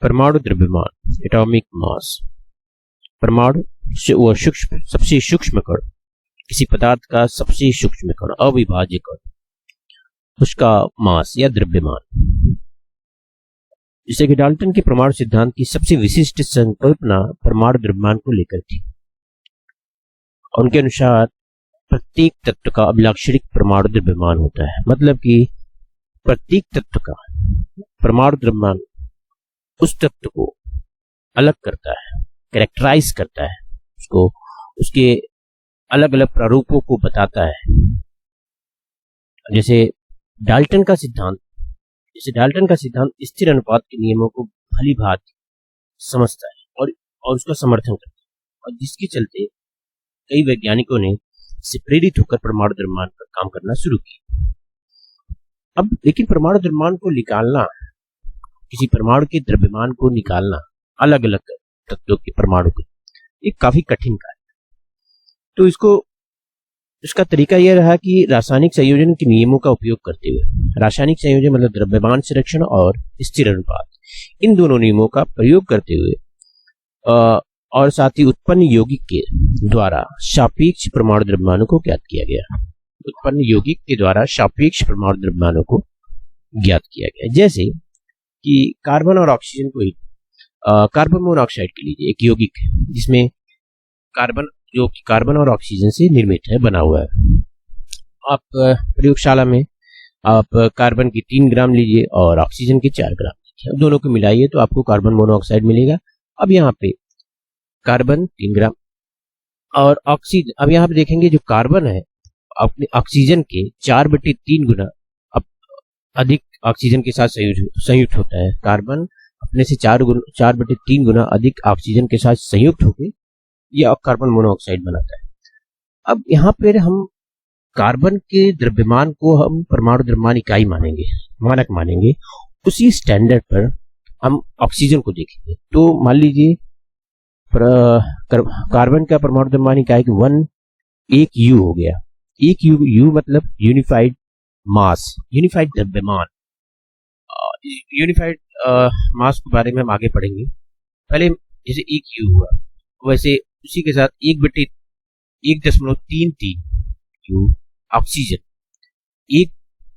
परमाणु द्रव्यमान, atomic mass. परमाणु वह सूक्ष्म, सबसे सूक्ष्म कण, किसी पदार्थ का सबसे सूक्ष्म कण, अविभाज्य कण, उसका मास या द्रव्यमान। जैसे कि डाल्टन के परमाणु सिद्धांत की सबसे विशिष्ट संकल्पना परमाणु द्रव्यमान को लेकर थी। उनके अनुसार प्रत्येक तत्व का अभिलाक्षणिक परमाणु द्रव्यमान होता है, मतलब कि प्रत्येक तत्व का परमाणु द्रव्यमान उस तत्व को अलग करता है, कैरेक्टराइज करता है, उसको उसके अलग अलग प्रारूपों को बताता है। जैसे डाल्टन का सिद्धांत स्थिर अनुपात के नियमों को भली भांति समझता है और उसका समर्थन करता है, और जिसके चलते कई वैज्ञानिकों ने इससे प्रेरित होकर परमाणु द्रव्यमान पर काम करना शुरू किया। अब लेकिन परमाणु द्रव्यमान को निकालना, किसी परमाणु के द्रव्यमान को निकालना अलग अलग तत्वों के परमाणु को, ये काफी कठिन कार्य। तो इसका तरीका यह रहा कि रासायनिक संयोजन के नियमों का उपयोग करते हुए, रासायनिक संयोजन मतलब द्रव्यमान संरक्षण और स्थिर अनुपात, इन दोनों नियमों का प्रयोग करते हुए और साथ ही उत्पन्न यौगिक के द्वारा सापेक्ष परमाणु द्रव्यमानों को ज्ञात किया गया। उत्पन्न यौगिक के द्वारा सापेक्ष परमाणु द्रव्यमानों को ज्ञात किया गया। जैसे कि कार्बन और ऑक्सीजन को ही, कार्बन मोनोऑक्साइड के लिए एक यौगिक है जिसमें कार्बन, जो कि कार्बन और ऑक्सीजन से निर्मित है, बना हुआ है। आप प्रयोगशाला में आप कार्बन की 3 ग्राम लीजिए और ऑक्सीजन के 4 ग्राम लीजिए, दोनों को मिलाइए तो आपको कार्बन मोनोऑक्साइड मिलेगा। अब यहाँ पे कार्बन 3 ग्राम और ऑक्सीजन, अब यहाँ पे देखेंगे जो कार्बन है अपने ऑक्सीजन के 4/3 गुना अधिक ऑक्सीजन के साथ संयुक्त होता है। कार्बन अपने से 4/3 गुना अधिक ऑक्सीजन के साथ संयुक्त होकर यह कार्बन मोनोऑक्साइड बनाता है। अब यहाँ पर हम कार्बन के द्रव्यमान को हम परमाणु द्रव्यमान इकाई मानेंगे, मानक मानेंगे। उसी स्टैंडर्ड पर हम ऑक्सीजन को देखेंगे। तो मान लीजिए कार्बन का परमाणु द्रव्यमान इकाई 1 U हो गया। 1 U मतलब यूनिफाइड मास, यूनिफाइड द्रव्यमान। यूनिफाइड मास के बारे में हम आगे पढ़ेंगे। पहले जैसे 1 U हुआ, वैसे उसी के साथ 1/1.33 U oxygen,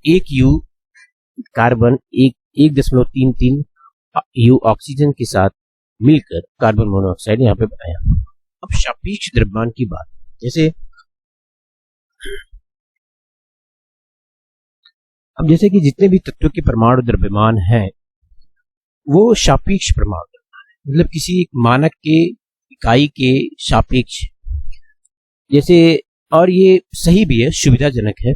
1 U carbon, 1.33 U oxygen के साथ मिलकर कार्बन मोनोऑक्साइड यहाँ पे बनाया। अब सापेक्ष द्रव्यमान की बात, जैसे कि जितने भी तत्वों के परमाणु द्रव्यमान हैं वो सापेक्ष परमाणु द्रव्यमान है, मतलब किसी एक मानक के इकाई के सापेक्ष। जैसे, और ये सही भी है, सुविधाजनक है।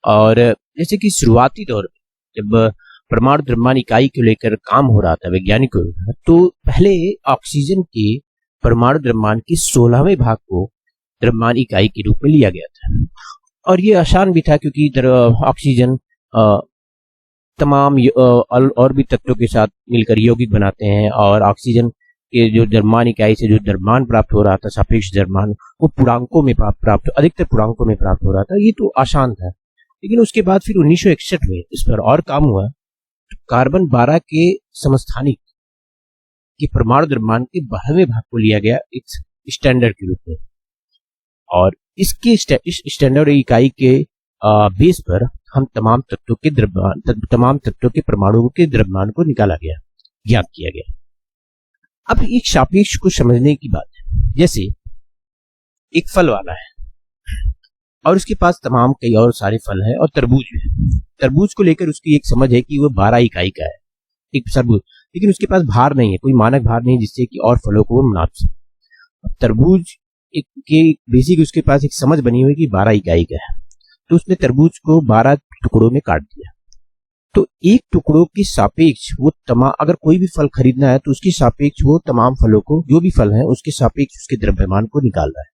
और जैसे कि शुरुआती दौर में जब परमाणु द्रव्यमान इकाई को लेकर काम हो रहा था वैज्ञानिकों का, तो पहले ऑक्सीजन के परमाणु द्रव्यमान के 16वें भाग को द्रव्यमान इकाई के रूप में लिया गया था। और ये आसान भी था क्योंकि ऑक्सीजन तमाम और भी तत्वों के साथ मिलकर यौगिक बनाते हैं, और ऑक्सीजन के जो द्रव्यमान इकाई से जो द्रव्यमान प्राप्त हो रहा था, सापेक्ष द्रव्यमान, वो पूर्णांकों में प्राप्त अधिकतर पूर्णांकों में प्राप्त हो रहा था। ये तो आसान था। लेकिन उसके बाद फिर 1961 में इस पर और काम हुआ। तो कार्बन 12 के समस्थानिक के परमाणु द्रव्यमान के 12वें भाग को लिया गया एक स्टैंडर्ड के रूप में, और इसके स्टैंडर्ड इकाई के बेस पर हम तमाम तत्वों के परमाणुओं के द्रव्यमान को निकाला गया, ज्ञात किया गया। अब एक सापेक्ष को समझने की बात है। जैसे एक फल वाला है और उसके पास तमाम कई और सारे फल हैं, और तरबूज भी है। तरबूज को लेकर उसकी एक समझ है कि वो 12 इकाई का है, एक तरबूज, लेकिन उसके पास भार नहीं है, कोई मानक भार नहीं जिससे कि और फलों को वो नाप सके। तरबूज के बेसिक उसके पास एक समझ बनी हुई कि 12 इकाई का है, तो उसने तरबूज को 12 टुकड़ों में काट दिया। तो एक टुकड़ों के सापेक्ष वो अगर कोई भी फल खरीदना है तो उसके सापेक्ष वो तमाम फलों को, जो भी फल हैं उसके सापेक्ष उसके द्रव्यमान को निकाल रहा है।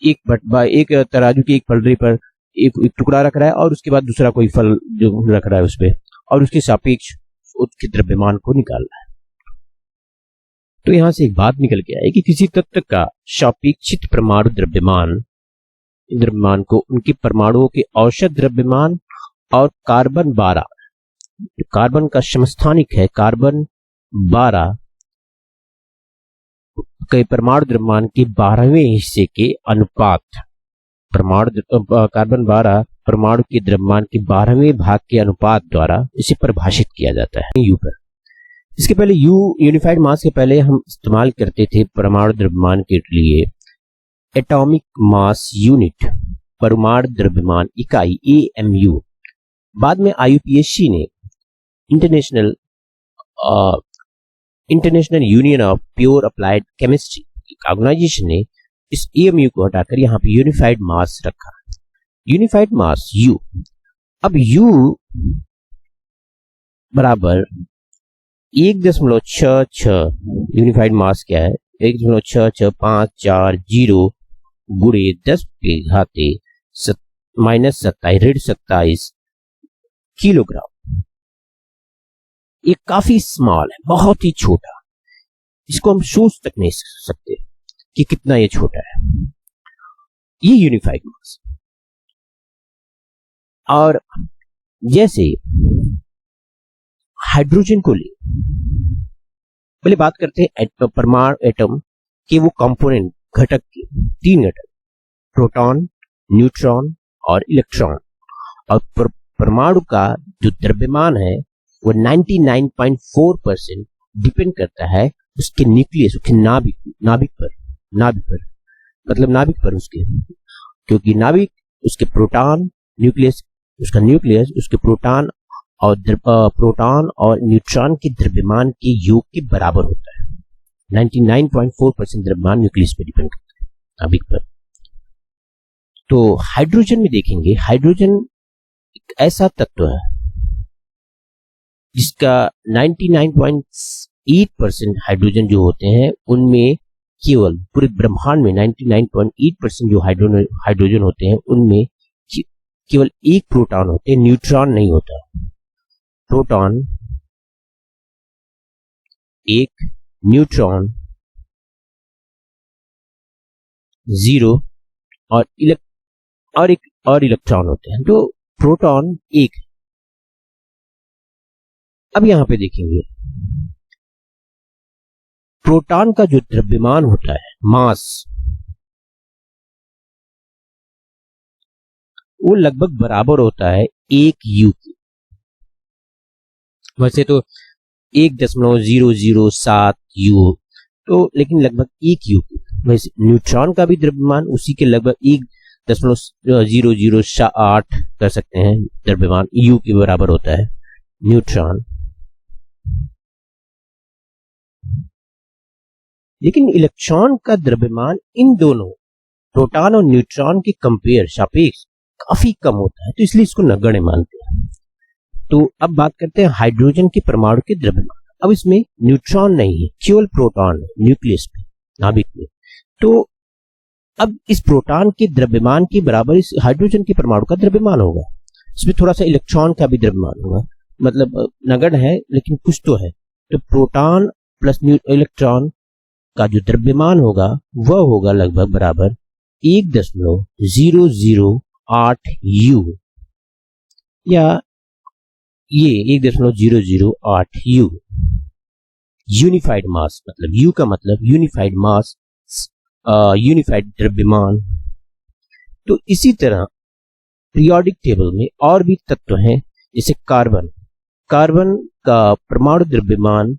एक तराजू की एक पलड़ी पर एक टुकड़ा रख रहा है और उसके बाद दूसरा कोई फल जो रख रहा है उस पे, और उसके सापेक्ष उसके द्रव्यमान को निकाल रहा है। तो यहां से एक बात निकल के आई कि किसी तत्व का सापेक्षित परमाणु द्रव्यमान को उनके परमाणुओं के औसत द्रव्यमान और कार्बन 12, कार्बन का समस्थानिक है, कार्बन 12 के परमाणु द्रव्यमान के 12वें हिस्से के अनुपात, कार्बन 12 परमाणु के द्रव्यमान के 12वें भाग के अनुपात द्वारा इसे परिभाषित किया जाता है यू पर। इसके पहले यू यूनिफाइड मास के पहले हम इस्तेमाल करते थे परमाणु द्रव्यमान के लिए एटॉमिक मास यूनिट, परमाणु द्रव्यमान इकाई AMU। बाद में IUPAC ने international union of pure applied chemistry organization ने इस AMU को हटाकर यहाँ पे यूनिफाइड मास रखा, यूनिफाइड मास U। अब U बराबर 1.66, यूनिफाइड मास क्या है 1.6654 गुणे 10 के घाते -27 किलोग्राम। ये काफी स्मॉल है, बहुत ही छोटा, इसको हम सोच तक नहीं सकते कि कितना ये छोटा है, ये यूनिफाइड मास। और जैसे हाइड्रोजन को ले, पहले बात करते हैं परमाणु एटम के वो कंपोनेंट घटक के, 3 घटक, प्रोटॉन, न्यूट्रॉन और इलेक्ट्रॉन। और परमाणु का जो द्रव्यमान है वो 99.4% डिपेंड करता है उसके न्यूक्लियस, उसके नाभिक पर, मतलब नाभिक पर उसके, क्योंकि नाभिक उसके प्रोटॉन, न्यूक्लियस उसका न्यूक्लियस उसके प्रोटॉन और न्यूट्रॉन के द्रव्यमान के योग के बराबर होता है। 99.4% द्रव्यमान न्यूक्लियस पर डिपेंड करता है, नाभिक पर। तो हाइड्रोजन में देखेंगे, हाइड्रोजन एक ऐसा तत्व है जिसका 99.8% हाइड्रोजन जो होते हैं उनमें केवल पूरे ब्रह्मांड में 99.8% जो हाइड्रोजन होते हैं उनमें केवल एक प्रोटॉन होते हैं, न्यूट्रॉन नहीं होता। प्रोटॉन एक, न्यूट्रॉन 0 और इलेक्ट्रॉन होते हैं। तो प्रोटॉन एक। अब यहां पे देखेंगे प्रोटॉन का जो द्रव्यमान होता है, मास, वो लगभग बराबर होता है 1 U के। वैसे तो 1.007 U, तो लेकिन लगभग 1 U के। वैसे न्यूट्रॉन का भी द्रव्यमान उसी के लगभग 1.008 कर सकते हैं, द्रव्यमान U के बराबर होता है न्यूट्रॉन। लेकिन इलेक्ट्रॉन का द्रव्यमान इन दोनों प्रोटॉन और न्यूट्रॉन के कंपेयर, सापेक्ष काफी कम होता है, तो इसलिए इसको नगण्य मानते हैं। तो अब बात करते हैं हाइड्रोजन के परमाणु के द्रव्यमान। अब इसमें न्यूट्रॉन नहीं है, केवल प्रोटॉन है न्यूक्लियस पे, नाभिक में। तो अब इस प्रोटॉन के द्रव्यमान के बराबर इस हाइड्रोजन के परमाणु का द्रव्यमान होगा। इसमें थोड़ा सा इलेक्ट्रॉन का भी द्रव्यमान होगा, मतलब नगण्य है लेकिन कुछ तो है। तो प्रोटॉन प्लस इलेक्ट्रॉन का जो द्रव्यमान होगा वह होगा लगभग बराबर 1.008 U, या ये 1.008 U। यूनिफाइड मास, मतलब U का मतलब यूनिफाइड मास, यूनिफाइड द्रव्यमान। तो इसी तरह पीरियोडिक टेबल में और भी तत्व हैं, जैसे कार्बन। कार्बन का परमाणु द्रव्यमान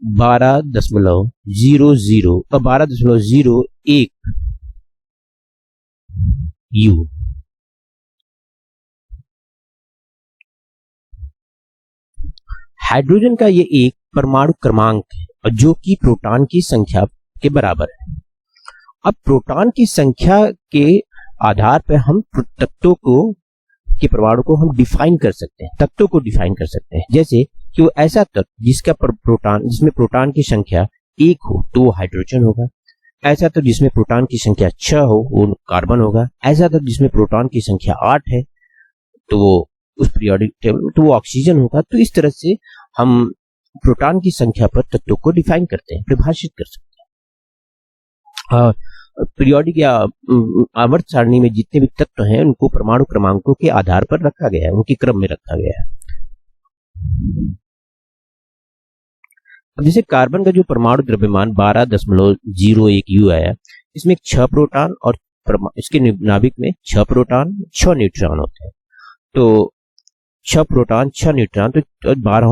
12.01 U। हाइड्रोजन का ये एक परमाणु क्रमांक है, और जो कि प्रोटॉन की संख्या के बराबर है। अब प्रोटॉन की संख्या के आधार पर हम तत्वों को के परमाणु को हम डिफाइन कर सकते हैं, तत्वों को डिफाइन कर सकते हैं। जैसे कि वो ऐसा तत्व जिसमें प्रोटॉन की संख्या 1 हो तो वो हाइड्रोजन होगा। ऐसा तत्व जिसमें प्रोटॉन की संख्या 6 हो वो कार्बन होगा। ऐसा तत्व जिसमें प्रोटॉन की संख्या 8 है तो वो उस पीरियोडिक टेबल तो वो ऑक्सीजन होगा। तो इस तरह से हम प्रोटॉन की संख्या पर तत्वों को डिफाइन करते हैं, परिभाषित कर सकते हैं। पीरियोडिक या आवर्त सारणी में जितने भी तत्व हैं उनको परमाणु क्रमांकों के आधार पर रखा गया है, उनके क्रम में रखा गया है। अब जैसे कार्बन का जो परमाणु द्रव्यमान 12.01 U आया, इसमें 6 प्रोटॉन और इसके नाभिक में 6 प्रोटॉन 6 न्यूट्रॉन होते हैं। तो 6 प्रोटॉन 6 न्यूट्रॉन, तो 12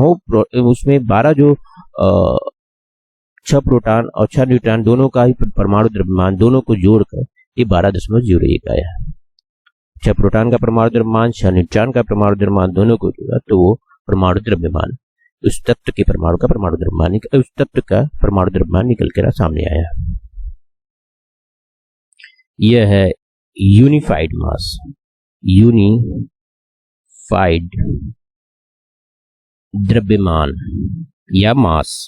उसमें 12 जो 6 प्रोटॉन और 6 न्यूट्रॉन दोनों का ही परमाणु द्रव्यमान दोनों को जोड़कर ये 12.01 आया। 6 प्रोटॉन का परमाणु द्रव्यमान 6 न्यूट्रॉन का परमाणु द्रव्यमान दोनों को जोड़ा तो वो परमाणु द्रव्यमान उस तत्व के परमाणु का परमाणु द्रव्यमान उस तत्व का परमाणु द्रव्यमान निकल कर सामने आया। यह है यूनिफाइड मास, यूनिफाइड द्रव्यमान या मास।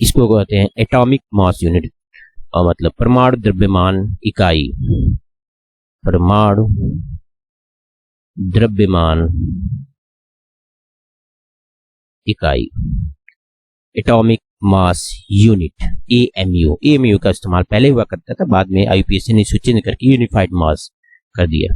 इसको कहते हैं एटॉमिक मास यूनिट, और मतलब परमाणु द्रव्यमान इकाई, परमाणु द्रव्यमान इकाई, atomic mass unit, AMU. AMU का इस्तेमाल पहले हुआ करता था, बाद में आईयूपीएसी ने इसे चेंज करके यूनिफाइड मास कर दिया।